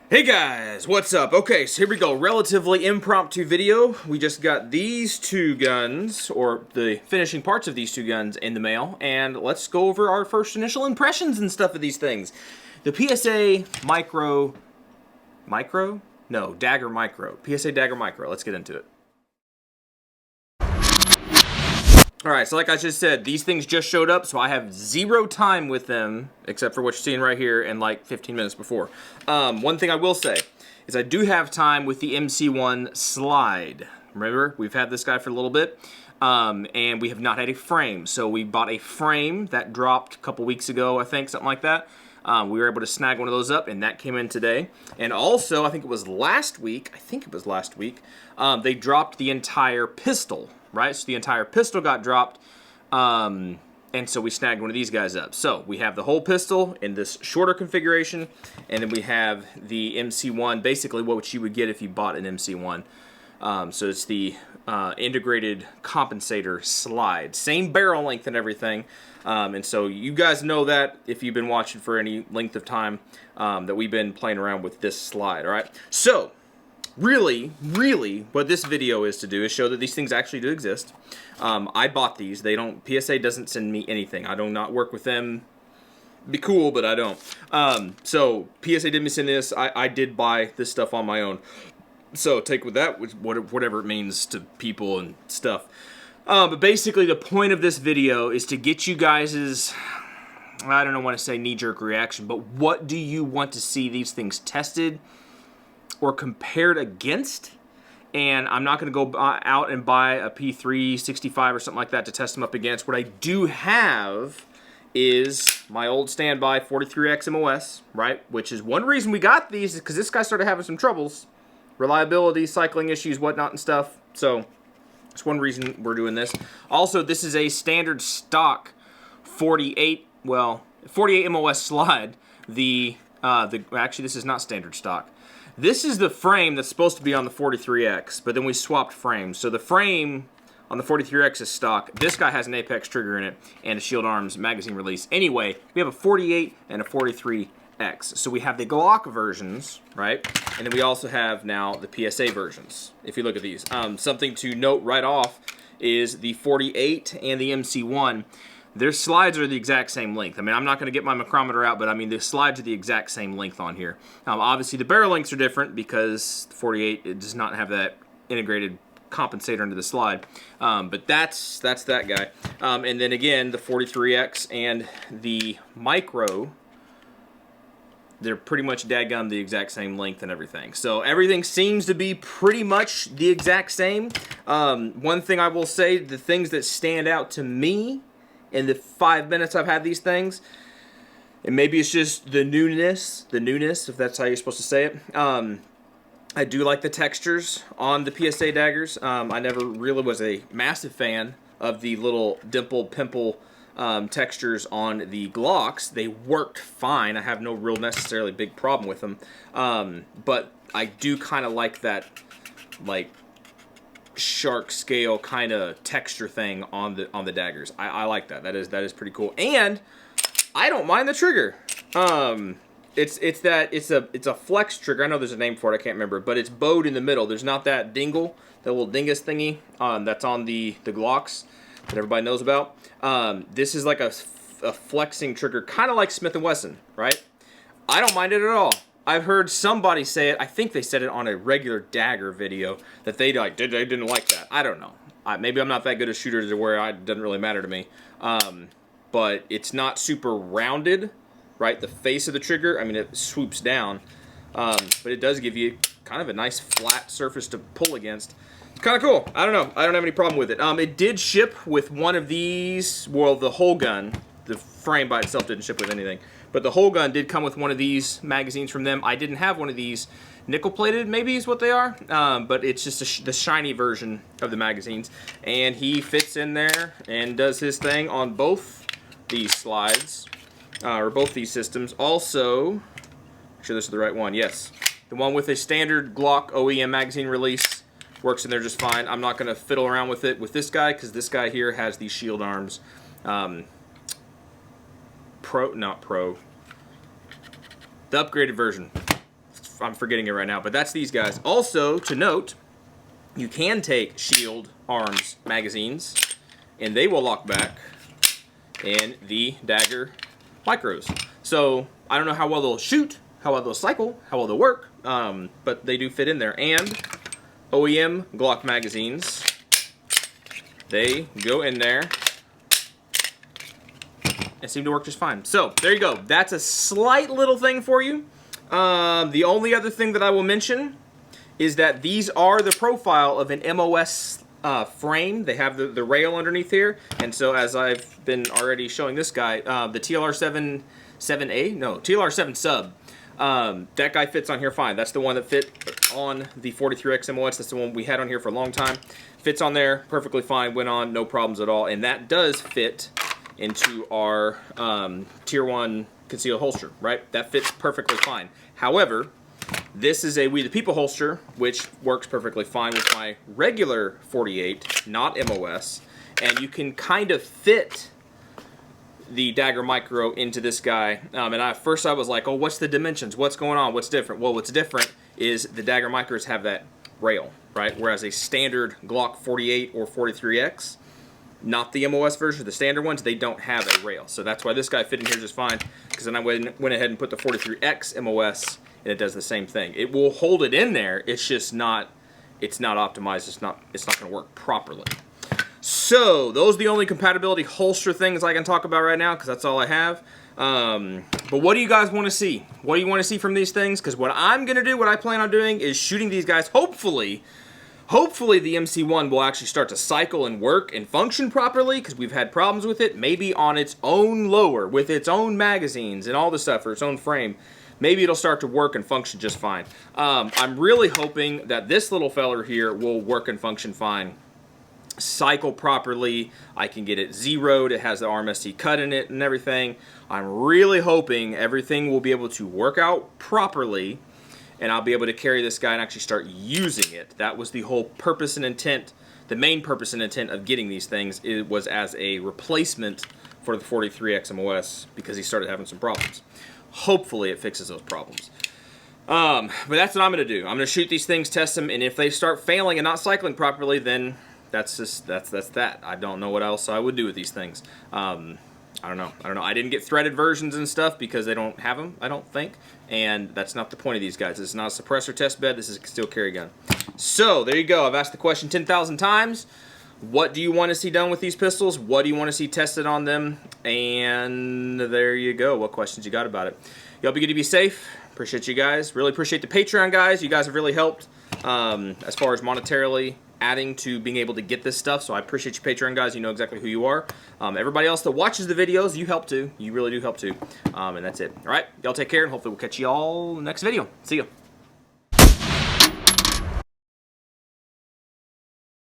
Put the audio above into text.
Hey guys, what's up? Okay, so here we go. Relatively impromptu video. We just got these two guns, or the finishing parts of these two guns, in the mail, and let's go over our first initial impressions and stuff of these things. The PSA Dagger Micro. PSA Dagger Micro. Let's get into it. Alright, so like I just said, these things just showed up, so I have zero time with them, except for what you're seeing right here and like 15 minutes before. One thing I will say is I do have time with the MC1 slide. Remember, we've had this guy for a little bit, and we have not had a frame. So we bought a frame that dropped a couple weeks ago, I think, something like that. We were able to snag one of those up, and that came in today. And also, I think it was last week, they dropped the entire pistol. Right, so the entire pistol got dropped, and so we snagged one of these guys up. So we have the whole pistol in this shorter configuration, and then we have the MC1, basically what you would get if you bought an MC1. So it's the integrated compensator slide, same barrel length and everything, and so you guys know that if you've been watching for any length of time, that we've been playing around with this slide. All right, so. Really, what this video is to do is show that these things actually do exist. I bought these. PSA doesn't send me anything. I do not work with them. Be cool, but I don't. So PSA didn't send this. I did buy this stuff on my own. So take with that, whatever it means to people and stuff. But basically the point of this video is to get you guys' I don't want to say knee-jerk reaction, but what do you want to see these things tested or compared against? And I'm not going to go out and buy a P365 or something like that to test them up against. What I do have is my old standby 43X MOS, right? Which is one reason we got these, is because this guy started having some troubles. Reliability, cycling issues, whatnot and stuff. So that's one reason we're doing this. Also, this is a standard stock 48 MOS slide. Actually, this is not standard stock. This is the frame that's supposed to be on the 43X, but then we swapped frames. So the frame on the 43X is stock. This guy has an Apex trigger in it and a Shield Arms magazine release. Anyway, we have a 48 and a 43X. So we have the Glock versions, right? And then we also have now the PSA versions, if you look at these. Something to note right off is the 48 and the MC1. Their slides are the exact same length. I mean, I'm not going to get my micrometer out, but I mean, the slides are the exact same length on here. Obviously, the barrel lengths are different because the 48 it does not have that integrated compensator into the slide. But that's that guy. And then again, the 43X and the Micro, they're pretty much dadgum the exact same length and everything. So everything seems to be pretty much the exact same. One thing I will say, the things that stand out to me in the 5 minutes I've had these things, and maybe it's just the newness, if that's how you're supposed to say it. I do like the textures on the PSA daggers. I never really was a massive fan of the little dimple pimple textures on the Glocks. They worked fine. I have no real necessarily big problem with them. But I do kind of like that, like, shark scale kind of texture thing on the daggers. I like that. That is pretty cool. And I don't mind the trigger. It's a flex trigger. I know there's a name for it. I can't remember, but it's bowed in the middle. There's not that dingle, that little dingus thingy that's on the Glocks that everybody knows about. This is like a flexing trigger, kind of like Smith & Wesson, right? I don't mind it at all. I've heard somebody say it, I think they said it on a regular dagger video, that they didn't like that. I don't know. Maybe I'm not that good a shooter to where it doesn't really matter to me. But it's not super rounded, right? The face of the trigger, I mean, it swoops down. But it does give you kind of a nice flat surface to pull against. It's kind of cool. I don't know. I don't have any problem with it. It did ship with one of these, well, the whole gun. The frame by itself didn't ship with anything. But the whole gun did come with one of these magazines from them. I didn't have one of these nickel-plated, maybe is what they are. But it's just the shiny version of the magazines. And he fits in there and does his thing on both these slides, or both these systems. Also, make sure this is the right one. Yes. The one with a standard Glock OEM magazine release works in there just fine. I'm not going to fiddle around with it with this guy, because this guy here has these Shield Arms. Not Pro. The upgraded version. I'm forgetting it right now, but that's these guys. Also, to note, you can take shield arms magazines, and they will lock back in the Dagger Micros. So, I don't know how well they'll shoot, how well they'll cycle, how well they'll work, but they do fit in there. And OEM Glock magazines, they go in there and seem to work just fine. So, there you go. That's a slight little thing for you. The only other thing that I will mention is that these are the profile of an MOS frame. They have the rail underneath here, and so as I've been already showing this guy, the TLR7 7A? No, TLR7 sub. That guy fits on here fine. That's the one that fit on the 43X MOS. That's the one we had on here for a long time. Fits on there perfectly fine, went on, no problems at all, and that does fit into our Tier 1 concealed holster, right? That fits perfectly fine. However, this is a We the People holster, which works perfectly fine with my regular 48, not MOS, and you can kind of fit the Dagger Micro into this guy. And at first I was like, oh, what's the dimensions? What's going on? What's different? Well, what's different is the Dagger Micros have that rail, right? Whereas a standard Glock 48 or 43X, not the MOS version, the standard ones, they don't have a rail. So that's why this guy fit in here just fine, because then I went ahead and put the 43X MOS, and it does the same thing. It will hold it in there, it's just not, it's not optimized, it's not going to work properly. So, those are the only compatibility holster things I can talk about right now, because that's all I have. But what do you guys want to see? What do you want to see from these things? Because what I'm going to do, what I plan on doing, is shooting these guys, hopefully the MC1 will actually start to cycle and work and function properly, because we've had problems with it. Maybe on its own lower, with its own magazines and all the stuff, or its own frame. Maybe it'll start to work and function just fine. I'm really hoping that this little feller here will work and function fine. Cycle properly, I can get it zeroed, it has the RMST cut in it and everything. I'm really hoping everything will be able to work out properly, and I'll be able to carry this guy and actually start using it. That was the whole purpose and intent, the main purpose and intent of getting these things. It was as a replacement for the 43X MOS, because he started having some problems. Hopefully it fixes those problems. But that's what I'm going to do. I'm going to shoot these things, test them, and if they start failing and not cycling properly, then that's that. I don't know what else I would do with these things. I don't know. I didn't get threaded versions and stuff because they don't have them, I don't think. And that's not the point of these guys. This is not a suppressor test bed. This is a concealed carry gun. So, there you go. I've asked the question 10,000 times. What do you want to see done with these pistols? What do you want to see tested on them? And there you go. What questions you got about it? Y'all be good to be safe. Appreciate you guys. Really appreciate the Patreon guys. You guys have really helped as far as monetarily adding to being able to get this stuff. So I appreciate you Patreon guys. You know exactly who you are. Everybody else that watches the videos, you help too. You really do help too. And that's it. All right. Y'all take care, and hopefully we'll catch you all next video. See ya.